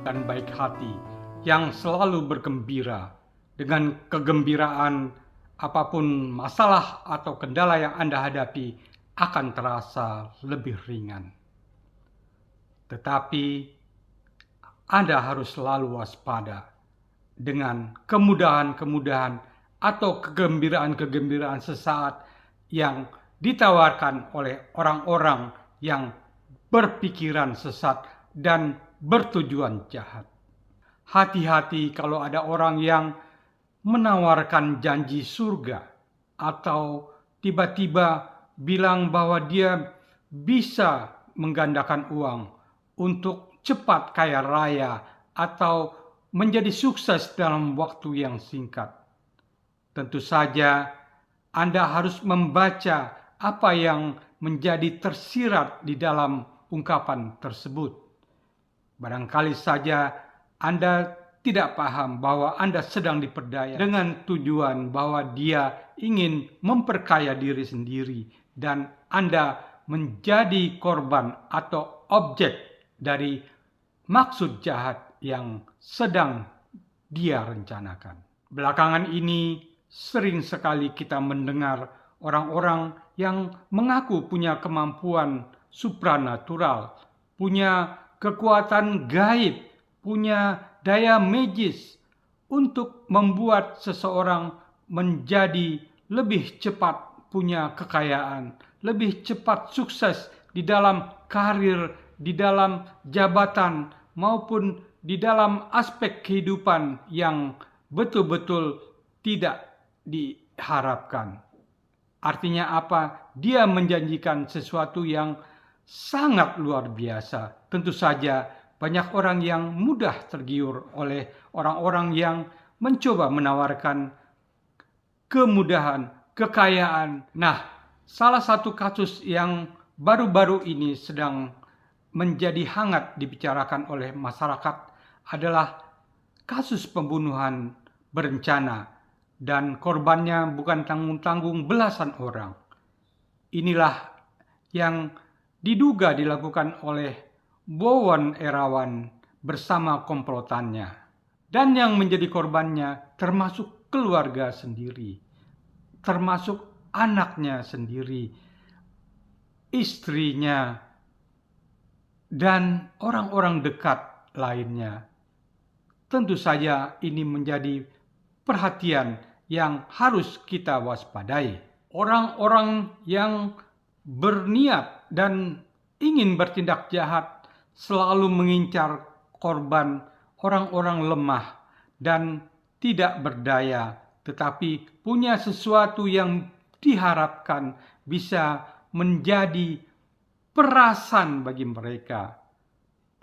dan baik hati, yang selalu bergembira. Dengan kegembiraan, apapun masalah atau kendala yang Anda hadapi akan terasa lebih ringan. Tetapi Anda harus selalu waspada dengan kemudahan-kemudahan atau kegembiraan-kegembiraan sesaat yang ditawarkan oleh orang-orang yang berpikiran sesat dan bertujuan jahat. Hati-hati kalau ada orang yang menawarkan janji surga atau tiba-tiba bilang bahwa dia bisa menggandakan uang untuk cepat kaya raya atau menjadi sukses dalam waktu yang singkat. Tentu saja Anda harus membaca apa yang menjadi tersirat di dalam ungkapan tersebut. Barangkali saja Anda tidak paham bahwa Anda sedang diperdaya dengan tujuan bahwa dia ingin memperkaya diri sendiri dan Anda menjadi korban atau objek dari maksud jahat yang sedang dia rencanakan. Belakangan ini sering sekali kita mendengar orang-orang yang mengaku punya kemampuan supranatural, punya kekuatan gaib, punya daya magis untuk membuat seseorang menjadi lebih cepat punya kekayaan, lebih cepat sukses di dalam karir, di dalam jabatan, maupun di dalam aspek kehidupan yang betul-betul tidak diharapkan. Artinya apa? Dia menjanjikan sesuatu yang sangat luar biasa. Tentu saja banyak orang yang mudah tergiur oleh orang-orang yang mencoba menawarkan kemudahan, kekayaan. Nah, salah satu kasus yang baru-baru ini sedang menjadi hangat dibicarakan oleh masyarakat adalah kasus pembunuhan berencana dan korbannya bukan tanggung-tanggung belasan orang. Inilah yang diduga dilakukan oleh Wawon Erawan bersama komplotannya. Dan yang menjadi korbannya termasuk keluarga sendiri, termasuk anaknya sendiri, istrinya, dan orang-orang dekat lainnya. Tentu saja ini menjadi perhatian yang harus kita waspadai. Orang-orang yang berniat dan ingin bertindak jahat selalu mengincar korban orang-orang lemah dan tidak berdaya, tetapi punya sesuatu yang diharapkan bisa menjadi perasan bagi mereka,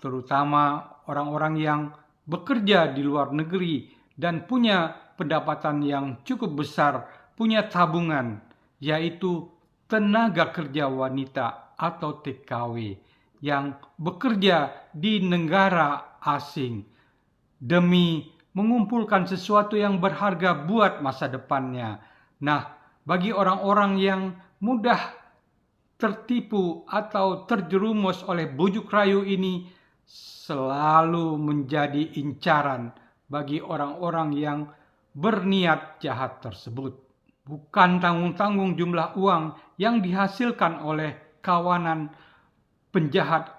terutama orang-orang yang bekerja di luar negeri dan punya pendapatan yang cukup besar, punya tabungan, yaitu tenaga kerja wanita atau TKW yang bekerja di negara asing demi mengumpulkan sesuatu yang berharga buat masa depannya. Nah, bagi orang-orang yang mudah tertipu atau terjerumus oleh bujuk rayu ini selalu menjadi incaran bagi orang-orang yang berniat jahat tersebut. Bukan tanggung-tanggung jumlah uang yang dihasilkan oleh kawanan penjahat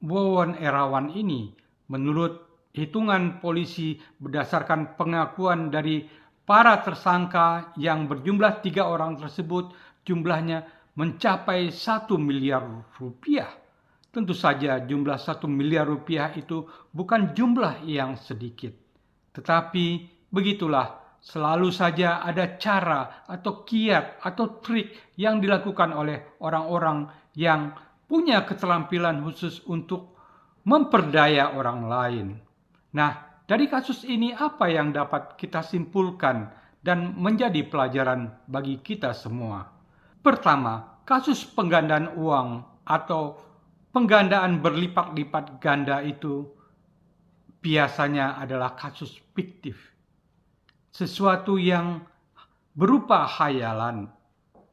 Wawon Erawan ini. Menurut hitungan polisi berdasarkan pengakuan dari para tersangka yang berjumlah 3 orang tersebut, jumlahnya mencapai 1 miliar rupiah. Tentu saja jumlah 1 miliar rupiah itu bukan jumlah yang sedikit. Tetapi begitulah, selalu saja ada cara atau kiat atau trik yang dilakukan oleh orang-orang yang punya keterampilan khusus untuk memperdaya orang lain. Nah, dari kasus ini apa yang dapat kita simpulkan dan menjadi pelajaran bagi kita semua? Pertama, kasus penggandaan uang atau penggandaan berlipat-lipat ganda itu biasanya adalah kasus fiktif. Sesuatu yang berupa khayalan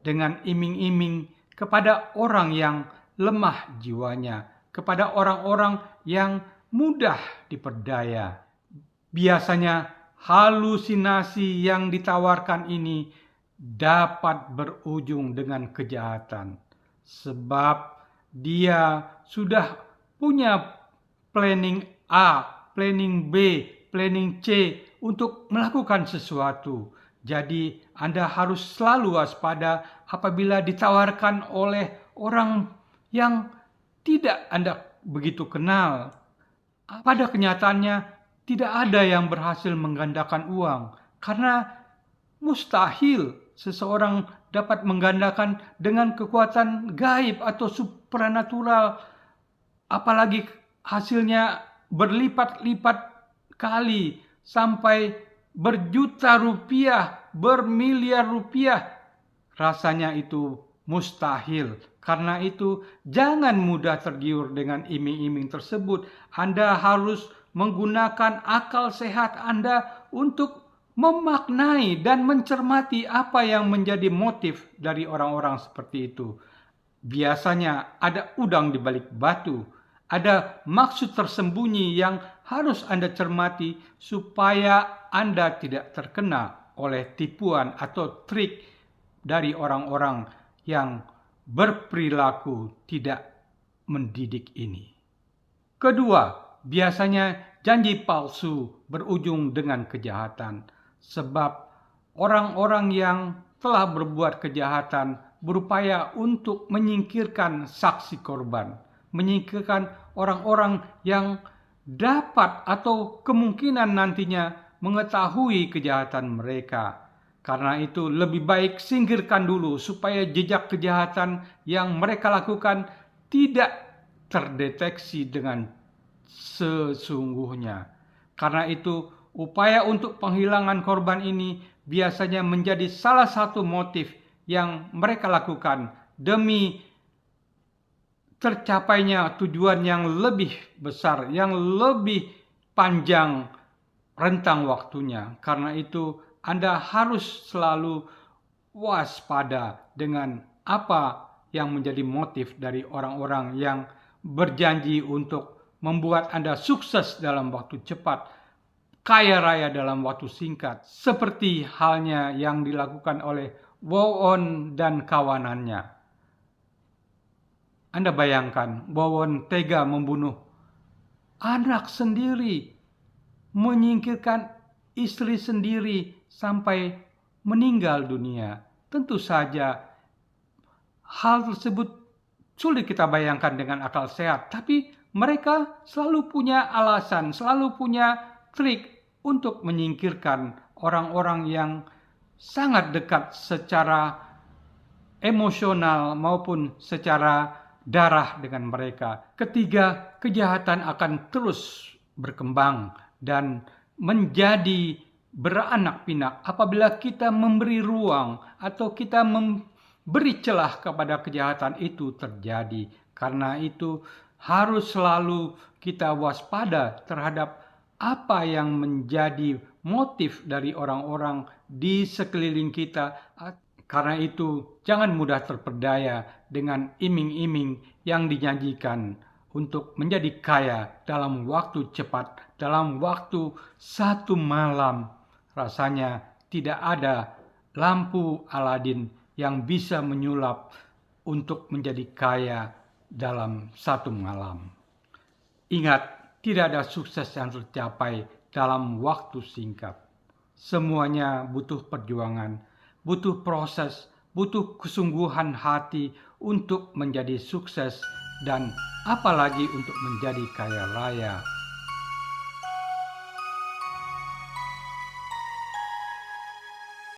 dengan iming-iming kepada orang yang lemah jiwanya, kepada orang-orang yang mudah diperdaya. Biasanya halusinasi yang ditawarkan ini dapat berujung dengan kejahatan, sebab dia sudah punya planning A, planning B, planning C untuk melakukan sesuatu. Jadi Anda harus selalu waspada apabila ditawarkan oleh orang yang tidak Anda begitu kenal. Pada kenyataannya tidak ada yang berhasil menggandakan uang, karena mustahil seseorang dapat menggandakan dengan kekuatan gaib atau supranatural, apalagi hasilnya berlipat-lipat kali sampai berjuta rupiah, bermiliar rupiah. Rasanya itu mustahil. Karena itu jangan mudah tergiur dengan iming-iming tersebut. Anda harus menggunakan akal sehat Anda untuk memaknai dan mencermati apa yang menjadi motif dari orang-orang seperti itu. Biasanya ada udang di balik batu. Ada maksud tersembunyi yang harus Anda cermati supaya Anda tidak terkena oleh tipuan atau trik dari orang-orang yang berperilaku tidak mendidik ini. Kedua, biasanya janji palsu berujung dengan kejahatan, sebab orang-orang yang telah berbuat kejahatan berupaya untuk menyingkirkan saksi korban, menyingkirkan orang-orang yang dapat atau kemungkinan nantinya mengetahui kejahatan mereka. Karena itu lebih baik singkirkan dulu supaya jejak kejahatan yang mereka lakukan tidak terdeteksi dengan sesungguhnya. Karena itu upaya untuk penghilangan korban ini biasanya menjadi salah satu motif yang mereka lakukan demi tercapainya tujuan yang lebih besar, yang lebih panjang rentang waktunya. Karena itu Anda harus selalu waspada dengan apa yang menjadi motif dari orang-orang yang berjanji untuk membuat Anda sukses dalam waktu cepat, kaya raya dalam waktu singkat, seperti halnya yang dilakukan oleh Wawon dan kawanannya. Anda bayangkan, Wawon tega membunuh anak sendiri, menyingkirkan istri sendiri sampai meninggal dunia. Tentu saja hal tersebut sulit kita bayangkan dengan akal sehat, tapi mereka selalu punya alasan, selalu punya trik untuk menyingkirkan orang-orang yang sangat dekat secara emosional maupun secara darah dengan mereka. Ketiga, kejahatan akan terus berkembang dan menjadi beranak pinak apabila kita memberi ruang atau kita memberi celah kepada kejahatan itu terjadi. Karena itu harus selalu kita waspada terhadap apa yang menjadi motif dari orang-orang di sekeliling kita. Karena itu jangan mudah terperdaya dengan iming-iming yang dijanjikan untuk menjadi kaya dalam waktu cepat, dalam waktu satu malam. Rasanya tidak ada lampu Aladin yang bisa menyulap untuk menjadi kaya dalam satu malam. Ingat, tidak ada sukses yang tercapai dalam waktu singkat. Semuanya butuh perjuangan, butuh proses, butuh kesungguhan hati untuk menjadi sukses dan apalagi untuk menjadi kaya raya.